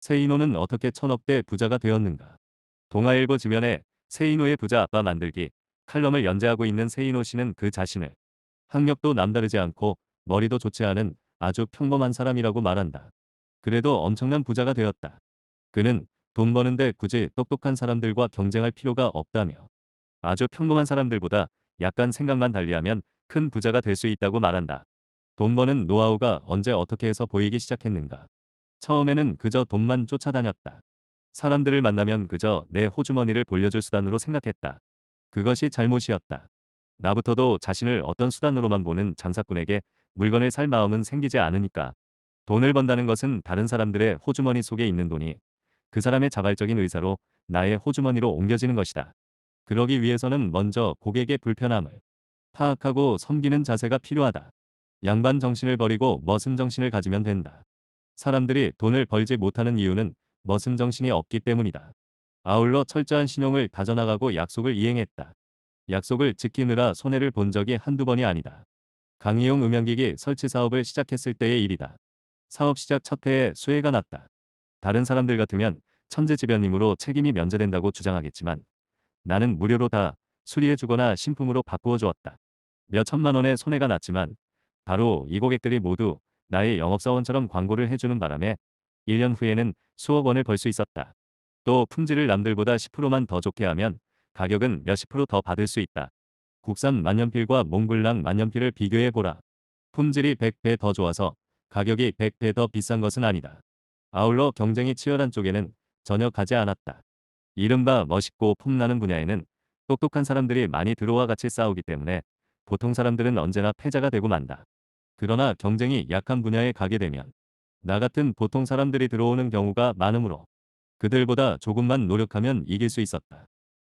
세이노는 어떻게 천억대 부자가 되었는가? 동아일보 지면에 세이노의 부자 아빠 만들기 칼럼을 연재하고 있는 세이노 씨는 그 자신을 학력도 남다르지 않고 머리도 좋지 않은 아주 평범한 사람이라고 말한다. 그래도 엄청난 부자가 되었다. 그는 돈 버는데 굳이 똑똑한 사람들과 경쟁할 필요가 없다며 아주 평범한 사람들보다 약간 생각만 달리하면 큰 부자가 될 수 있다고 말한다. 돈 버는 노하우가 언제 어떻게 해서 보이기 시작했는가? 처음에는 그저 돈만 쫓아다녔다. 사람들을 만나면 그저 내 호주머니를 돌려줄 수단으로 생각했다. 그것이 잘못이었다. 나부터도 자신을 어떤 수단으로만 보는 장사꾼에게 물건을 살 마음은 생기지 않으니까. 돈을 번다는 것은 다른 사람들의 호주머니 속에 있는 돈이 그 사람의 자발적인 의사로 나의 호주머니로 옮겨지는 것이다. 그러기 위해서는 먼저 고객의 불편함을 파악하고 섬기는 자세가 필요하다. 양반 정신을 버리고 머슴 정신을 가지면 된다. 사람들이 돈을 벌지 못하는 이유는 머슴 정신이 없기 때문이다. 아울러 철저한 신용을 다져나가고 약속을 이행했다. 약속을 지키느라 손해를 본 적이 한두 번이 아니다. 강의용 음향기기 설치 사업을 시작했을 때의 일이다. 사업 시작 첫 해에 수혜가 났다. 다른 사람들 같으면 천재지변이므로 책임이 면제된다고 주장하겠지만 나는 무료로 다 수리해주거나 신품으로 바꾸어 주었다. 몇 천만 원의 손해가 났지만 바로 이 고객들이 모두 나의 영업사원처럼 광고를 해주는 바람에 1년 후에는 수억 원을 벌 수 있었다. 또 품질을 남들보다 10%만 더 좋게 하면 가격은 몇십 프로 더 받을 수 있다. 국산 만년필과 몽블랑 만년필을 비교해보라. 품질이 100배 더 좋아서 가격이 100배 더 비싼 것은 아니다. 아울러 경쟁이 치열한 쪽에는 전혀 가지 않았다. 이른바 멋있고 폼나는 분야에는 똑똑한 사람들이 많이 들어와 같이 싸우기 때문에 보통 사람들은 언제나 패자가 되고 만다. 그러나 경쟁이 약한 분야에 가게 되면 나 같은 보통 사람들이 들어오는 경우가 많으므로 그들보다 조금만 노력하면 이길 수 있었다.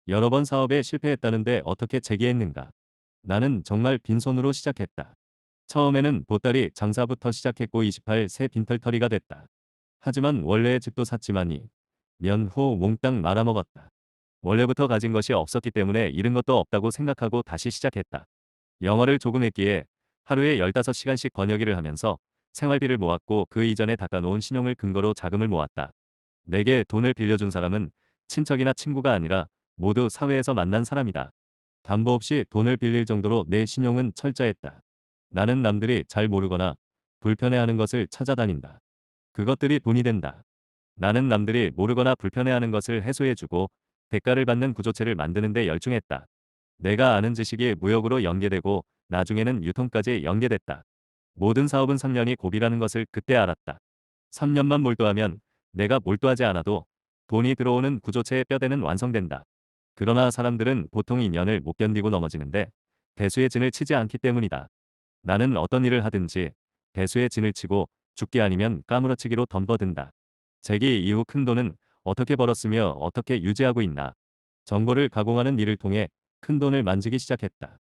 여러 번 사업에 실패했다는데 어떻게 재기했는가? 나는 정말 빈손으로 시작했다. 처음에는 보따리 장사부터 시작했고 28세 빈털터리가 됐다. 하지만 원래의 집도 샀지만이 년 후 몽땅 말아먹었다. 원래부터 가진 것이 없었기 때문에 잃은 것도 없다고 생각하고 다시 시작했다. 영어를 조금 했기에 하루에 15시간씩 번역일을 하면서 생활비를 모았고 그 이전에 닦아놓은 신용을 근거로 자금을 모았다. 내게 돈을 빌려준 사람은 친척이나 친구가 아니라 모두 사회에서 만난 사람이다. 담보 없이 돈을 빌릴 정도로 내 신용은 철저했다. 나는 남들이 잘 모르거나 불편해하는 것을 찾아다닌다. 그것들이 돈이 된다. 나는 남들이 모르거나 불편해하는 것을 해소해주고 대가를 받는 구조체를 만드는 데 열중했다. 내가 아는 지식이 무역으로 연계되고 나중에는 유통까지 연계됐다. 모든 사업은 3년이 고비라는 것을 그때 알았다. 3년만 몰두하면 내가 몰두하지 않아도 돈이 들어오는 구조체의 뼈대는 완성된다. 그러나 사람들은 보통 2년을 못 견디고 넘어지는데 대수의 진을 치지 않기 때문이다. 나는 어떤 일을 하든지 대수의 진을 치고 죽기 아니면 까무러치기로 덤벼든다. 재기 이후 큰 돈은 어떻게 벌었으며 어떻게 유지하고 있나. 정보를 가공하는 일을 통해 큰 돈을 만지기 시작했다.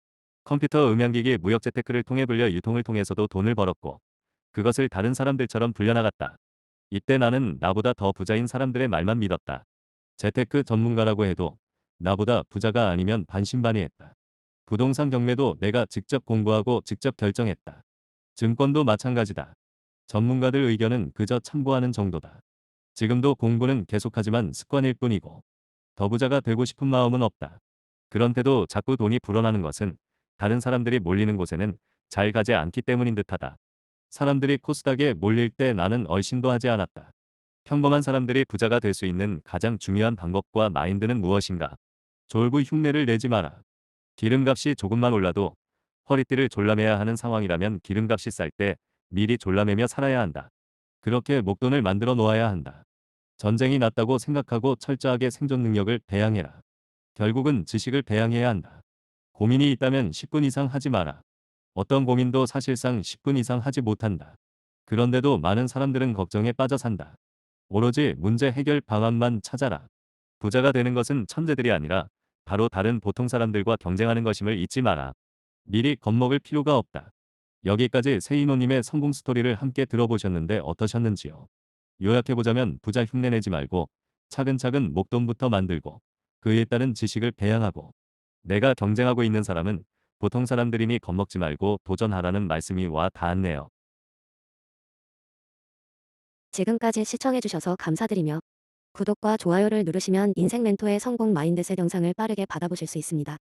컴퓨터 음향기기 무역 재테크를 통해 불려 유통을 통해서도 돈을 벌었고 그것을 다른 사람들처럼 불려나갔다. 이때 나는 나보다 더 부자인 사람들의 말만 믿었다. 재테크 전문가라고 해도 나보다 부자가 아니면 반신반의했다. 부동산 경매도 내가 직접 공부하고 직접 결정했다. 증권도 마찬가지다. 전문가들 의견은 그저 참고하는 정도다. 지금도 공부는 계속하지만 습관일 뿐이고 더 부자가 되고 싶은 마음은 없다. 그런데도 자꾸 돈이 불어나는 것은 다른 사람들이 몰리는 곳에는 잘 가지 않기 때문인 듯하다. 사람들이 코스닥에 몰릴 때 나는 얼씬도 하지 않았다. 평범한 사람들이 부자가 될 수 있는 가장 중요한 방법과 마인드는 무엇인가? 졸부 흉내를 내지 마라. 기름값이 조금만 올라도 허리띠를 졸라매야 하는 상황이라면 기름값이 쌀 때 미리 졸라매며 살아야 한다. 그렇게 목돈을 만들어 놓아야 한다. 전쟁이 났다고 생각하고 철저하게 생존 능력을 배양해라. 결국은 지식을 배양해야 한다. 고민이 있다면 10분 이상 하지 마라. 어떤 고민도 사실상 10분 이상 하지 못한다. 그런데도 많은 사람들은 걱정에 빠져 산다. 오로지 문제 해결 방안만 찾아라. 부자가 되는 것은 천재들이 아니라 바로 다른 보통 사람들과 경쟁하는 것임을 잊지 마라. 미리 겁먹을 필요가 없다. 여기까지 세이노님의 성공 스토리를 함께 들어보셨는데 어떠셨는지요? 요약해보자면 부자 흉내내지 말고 차근차근 목돈부터 만들고 그에 따른 지식을 배양하고 내가 경쟁하고 있는 사람은 보통 사람들이니 겁먹지 말고 도전하라는 말씀이 와 닿았네요. 지금까지 시청해주셔서 감사드리며 구독과 좋아요를 누르시면 인생 멘토의 성공 마인드셋 영상을 빠르게 받아보실 수 있습니다.